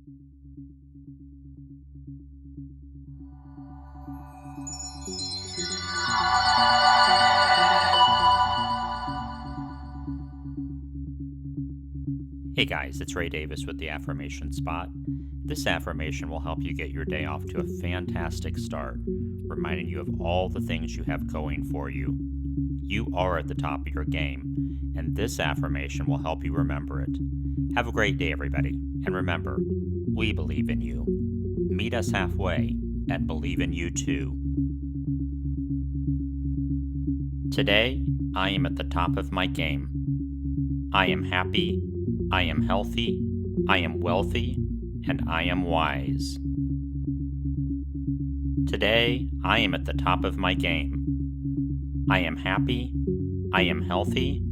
Hey guys, it's Ray Davis with the Affirmation Spot. This affirmation will help you get your day off to a fantastic start, reminding you of all the things you have going for you. You are at the top of your game, and this affirmation will help you remember it. Have a great day, everybody, and remember, we believe in you. Meet us halfway and believe in you too. Today, I am at the top of my game. I am happy, I am healthy, I am wealthy, and I am wise. Today, I am at the top of my game. I am happy, I am healthy,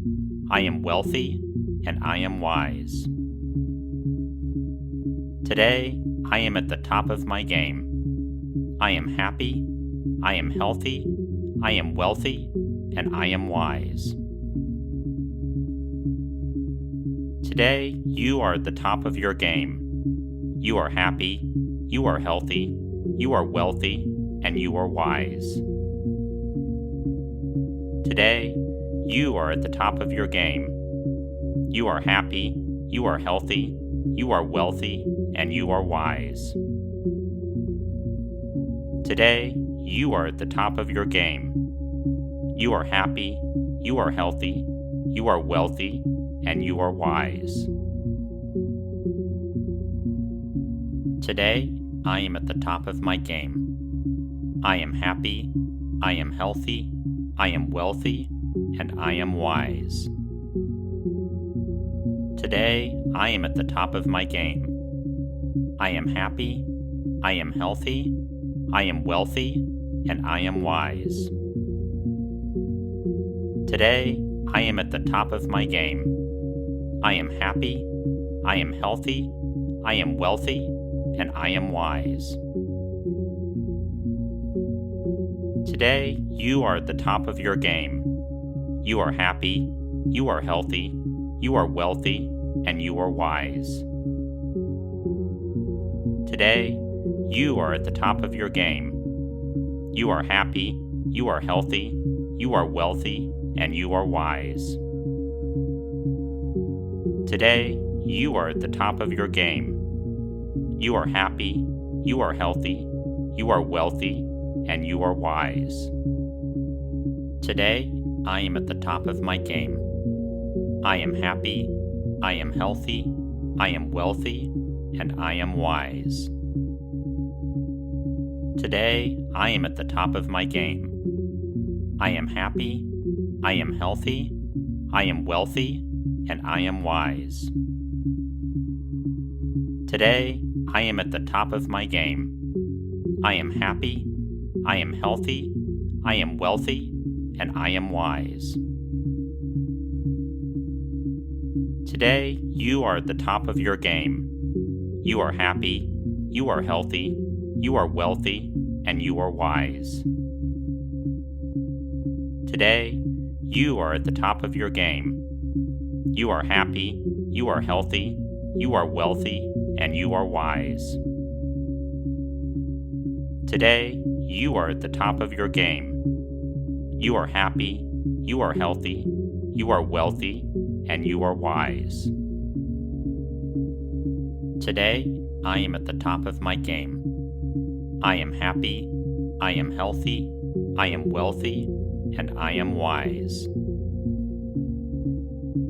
I am wealthy, and I am wise. Today, I am at the top of my game. I am happy, I am healthy, I am wealthy, and I am wise. Today, you are at the top of your game. You are happy, you are healthy, you are wealthy, and you are wise. Today, you are at the top of your game. You are happy, you are healthy, you are wealthy, and you are wise. Today, you are at the top of your game. You are happy, you are healthy, you are wealthy, and you are wise. Today, I am at the top of my game. I am happy, I am healthy, I am wealthy, and I am wise. Today, I am at the top of my game. I am happy, I am healthy, I am wealthy, and I am wise. Today, I am at the top of my game. I am happy, I am healthy, I am wealthy, and I am wise. Today, you are at the top of your game. You are happy, you are healthy, you are wealthy, and you are wise. Today, you are at the top of your game. You are happy, you are healthy, you are wealthy, and you are wise. Today, you are at the top of your game. You are happy, you are healthy, you are wealthy, and you are wise. Today, I am at the top of my game. I am happy, I am healthy, I am wealthy, and I am wise. Today, I am at the top of my game. I am happy, I am healthy, I am wealthy, and I am wise. Today, I am at the top of my game. I am happy, I am healthy, I am wealthy, and I am wise. Today, you are at the top of your game. You are happy, you are healthy, you are wealthy, and you are wise. Today, you are at the top of your game. You are happy, you are healthy, you are wealthy, and you are wise. Today, you are at the top of your game. You are happy, you are healthy, you are wealthy, and you are wise. Today, I am at the top of my game. I am happy, I am healthy, I am wealthy, and I am wise.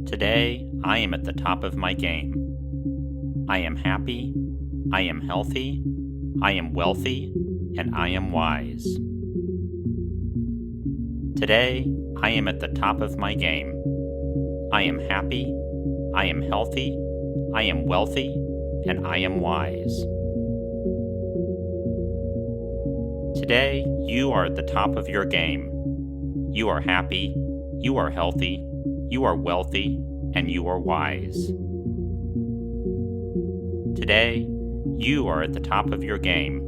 Today, I am at the top of my game. I am happy, I am healthy, I am wealthy, and I am wise. Today, I am at the top of my game. I am happy, I am healthy, I am wealthy, and I am wise. Today, you are at the top of your game. You are happy, you are healthy, you are wealthy, and you are wise. Today, you are at the top of your game.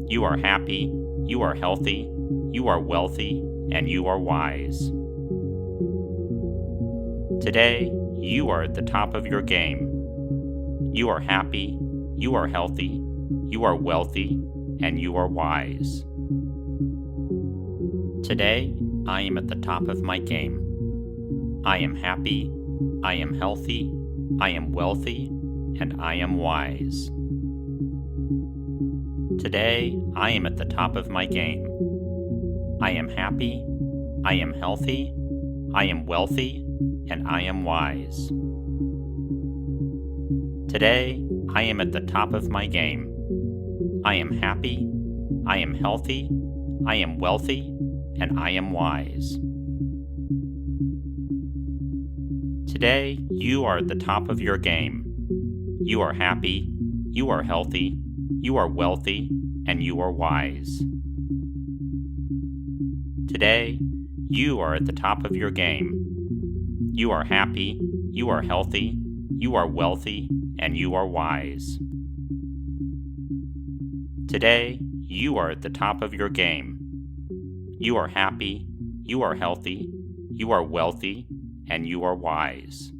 You are happy, you are healthy, you are wealthy, and you are wise. Today, you are at the top of your game. You are happy, you are healthy, you are wealthy, and you are wise. Today, I am at the top of my game. I am happy, I am healthy, I am wealthy, and I am wise. Today, I am at the top of my game. I am happy, I am healthy, I am wealthy, and I am wise. Today, I am at the top of my game. I am happy, I am healthy, I am wealthy, and I am wise. Today, you are at the top of your game. You are happy, you are healthy, you are wealthy, and you are wise. Today, you are at the top of your game. You are happy, you are healthy, you are wealthy, and you are wise. Today, you are at the top of your game. You are happy, you are healthy, you are wealthy, and you are wise.